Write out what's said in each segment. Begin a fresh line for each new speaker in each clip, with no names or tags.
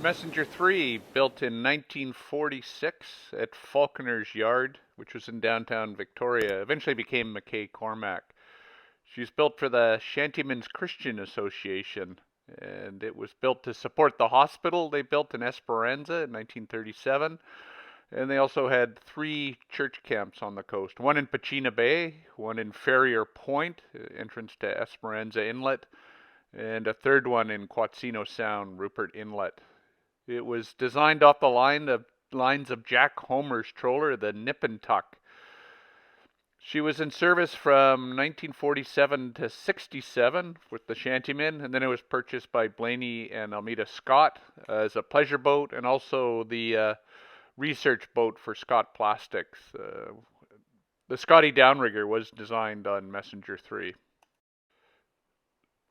Messenger 3, built in 1946 at Falconer's Yard, which was in downtown Victoria, eventually became McKay Cormack. She was built for the Shantymen's Christian Association, and it was built to support the hospital they built in Esperanza in 1937. And they also had three church camps on the coast, one in Pachina Bay, one in Ferrier Point, entrance to Esperanza Inlet, and a third one in Quatsino Sound, Rupert Inlet. It was designed off the lines of Jack Homer's trawler, the Nip and Tuck. She was in service from 1947 to 67 with the Shantymen, and then it was purchased by Blaney and Almeida Scott as a pleasure boat and also the research boat for Scott Plastics. The Scotty Downrigger was designed on Messenger 3.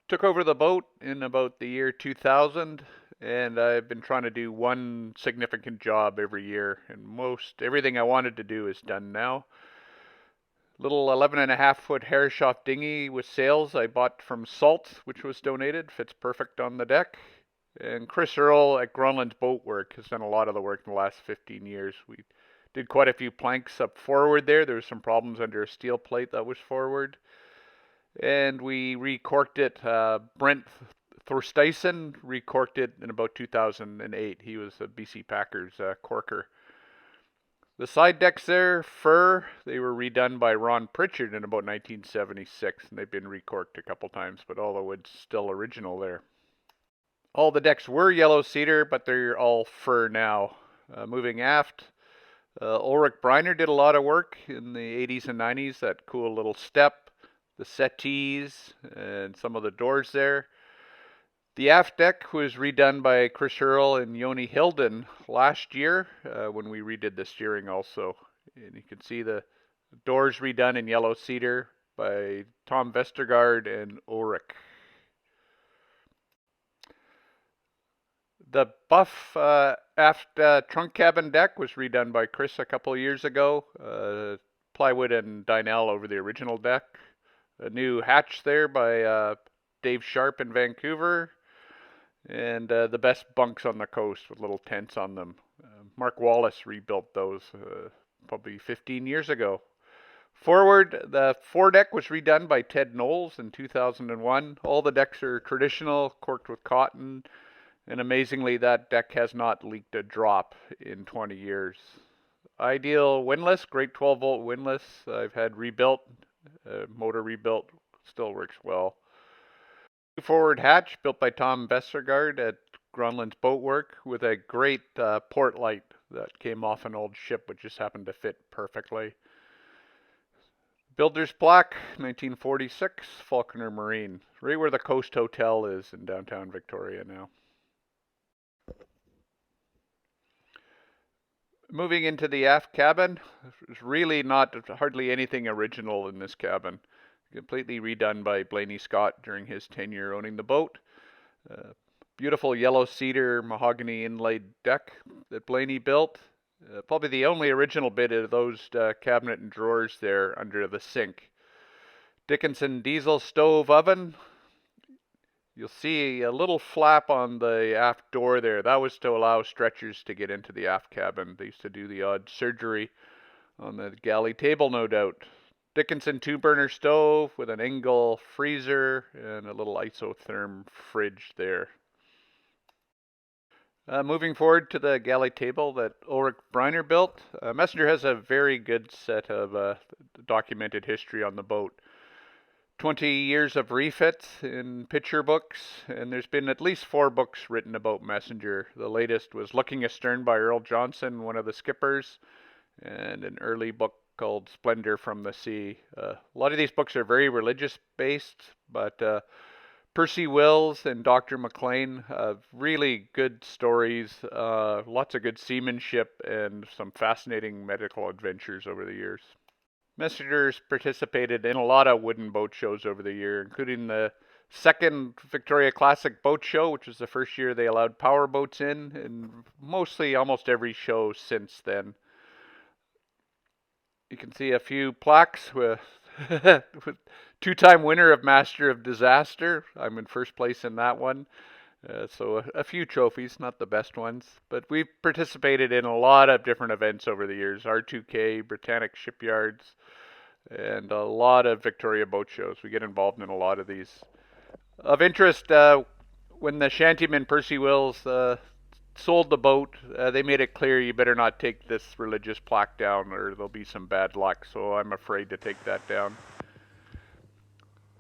Took over the boat in about the year 2000, and I've been trying to do one significant job every year, and everything I wanted to do is done now. Little 11.5-foot Herreshoff dinghy with sails I bought from Salt, which was donated, fits perfect on the deck. And Chris Earle at Groenland's Boat Work has done a lot of the work in the last 15 years. We did quite a few planks up forward there. There was some problems under a steel plate that was forward. And we recorked it. Brent Thorsteisen recorked it in about 2008. He was a BC Packers corker. The side decks there, fir, they were redone by Ron Pritchard in about 1976, and they've been recorked a couple times, but all the wood's still original there. All the decks were yellow cedar, but they're all fir now. Moving aft, Ulrich Breiner did a lot of work in the 80s and 90s, that cool little step, the settees, and some of the doors there. The aft deck was redone by Chris Earle and Yoni Hilden last year when we redid the steering also. And you can see the doors redone in yellow cedar by Tom Vestergaard and Ulrich. The buff aft trunk cabin deck was redone by Chris a couple of years ago. Plywood and Dynel over the original deck. A new hatch there by Dave Sharp in Vancouver. And the best bunks on the coast with little tents on them. Mark Wallace rebuilt those probably 15 years ago. Forward, the foredeck was redone by Ted Knowles in 2001. All the decks are traditional, corked with cotton, and amazingly that deck has not leaked a drop in 20 years. Ideal windlass, great 12-volt windlass I've had rebuilt, motor rebuilt, still works well. Forward hatch built by Tom Vestergaard at Groenland's Boat Work with a great port light that came off an old ship which just happened to fit perfectly. Builder's plaque, 1946, Falconer Marine, right where the Coast Hotel is in downtown Victoria now. Moving into the aft cabin, there's really not hardly anything original in this cabin. Completely redone by Blaney Scott during his tenure owning the boat. Beautiful yellow cedar mahogany inlaid deck that Blaney built. Probably the only original bit of those cabinet and drawers there under the sink. Dickinson diesel stove oven. You'll see a little flap on the aft door there. That was to allow stretchers to get into the aft cabin. They used to do the odd surgery on the galley table, no doubt. Dickinson 2-burner stove with an Engel freezer and a little isotherm fridge there. Moving forward to the galley table that Ulrich Breiner built. Messenger has a very good set of documented history on the boat. 20 years of refits in picture books, and there's been at least 4 books written about Messenger. The latest was Looking Astern by Earl Johnson, one of the skippers, and an early book called Splendor from the Sea. A lot of these books are very religious based, but Percy Wills and Dr. McLean have really good stories, lots of good seamanship, and some fascinating medical adventures over the years. Messenger's participated in a lot of wooden boat shows over the year, including the second Victoria Classic Boat Show, which was the first year they allowed power boats in, and mostly almost every show since then. You can see a few plaques with two-time winner of Master of Disaster. I'm in first place in that one. So a few trophies, not the best ones, but we've participated in a lot of different events over the years. R2K, Britannic Shipyards, and a lot of Victoria boat shows. We get involved in a lot of these. Of interest, when the shantyman Percy Wills sold the boat, they made it clear you better not take this religious plaque down or there'll be some bad luck, so I'm afraid to take that down.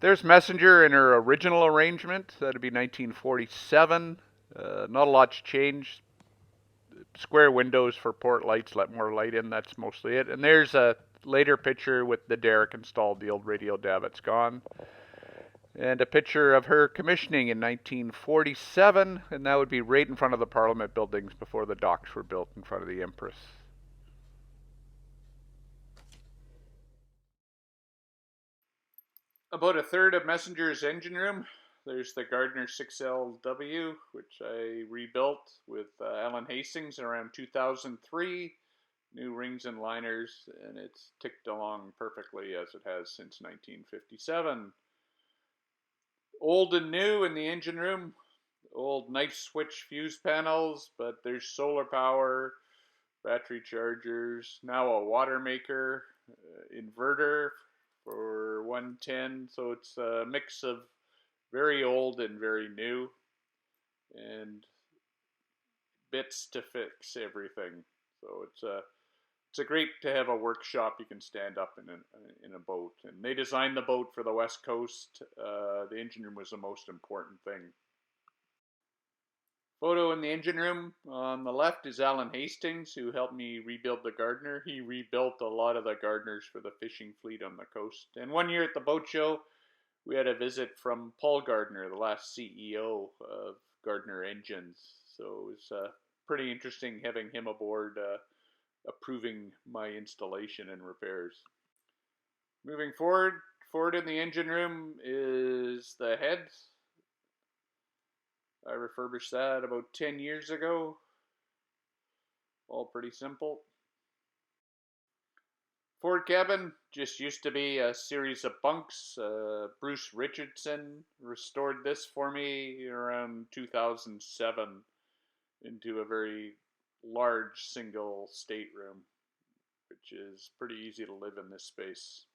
There's Messenger in her original arrangement. That'd be 1947. Not a lot's changed. Square windows for port lights, let more light in. That's mostly it. And there's a later picture with the derrick installed. The old radio davit's gone. And a picture of her commissioning in 1947, and that would be right in front of the Parliament buildings before the docks were built in front of the Empress. About a third of Messenger's engine room. There's the Gardner 6LW, which I rebuilt with Alan Hastings around 2003. New rings and liners, and it's ticked along perfectly as it has since 1957. Old and new in the engine room. Old knife switch fuse panels, but there's solar power, battery chargers, now a water maker, inverter for 110. So it's a mix of very old and very new, and bits to fix everything. So it's a great to have a workshop you can stand up in a boat. And they designed the boat for the West Coast. The engine room was the most important thing. Photo in the engine room on the left is Alan Hastings, who helped me rebuild the Gardner. He rebuilt a lot of the Gardners for the fishing fleet on the coast. And one year at the boat show, we had a visit from Paul Gardner, the last CEO of Gardner Engines. So it was pretty interesting having him aboard, approving my installation and repairs. Moving forward in the engine room is the head. I refurbished that about 10 years ago. All pretty simple. Forward cabin just used to be a series of bunks. Bruce Richardson restored this for me around 2007 into a very large single stateroom, which is pretty easy to live in this space.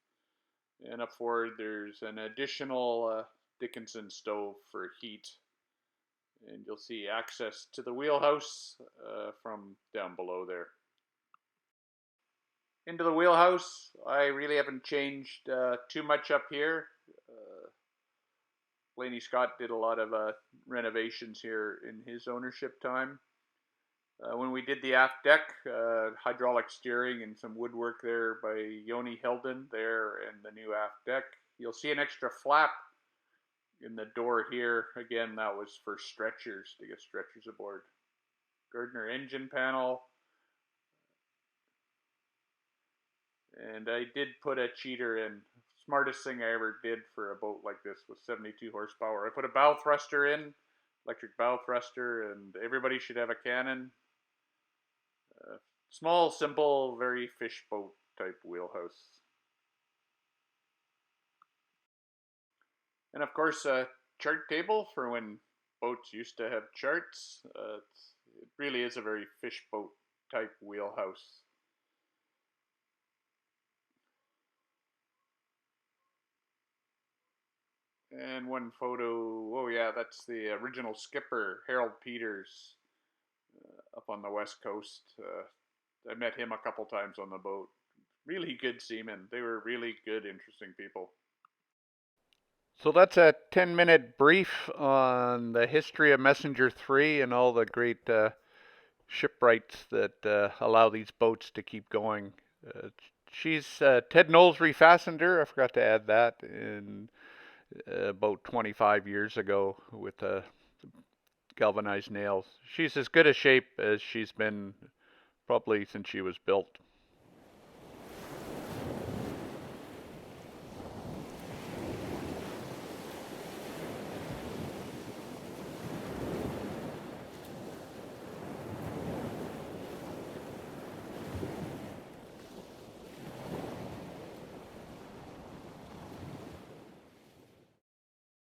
And up forward there's an additional Dickinson stove for heat. And you'll see access to the wheelhouse from down below there. Into the wheelhouse, I really haven't changed too much up here. Blaney Scott did a lot of renovations here in his ownership time. When we did the aft deck, hydraulic steering and some woodwork there by Yoni Hilden there and the new aft deck. You'll see an extra flap in the door here. Again, that was for stretchers, to get stretchers aboard. Gardner engine panel. And I did put a cheater in. Smartest thing I ever did for a boat like this was 72 horsepower. I put a bow thruster in, electric bow thruster, and everybody should have a cannon. Small, simple, very fish boat type wheelhouse. And of course, a chart table for when boats used to have charts. It really is a very fish boat type wheelhouse. And one photo, oh yeah, that's the original skipper, Harold Peters, up on the West Coast. I met him a couple times on the boat. Really good seamen. They were really good, interesting people. So that's a 10-minute brief on the history of Messenger 3 and all the great shipwrights that allow these boats to keep going. She's Ted Knowles refastened her. I forgot to add that in about 25 years ago with galvanized nails. She's as good a shape as she's been probably since she was built.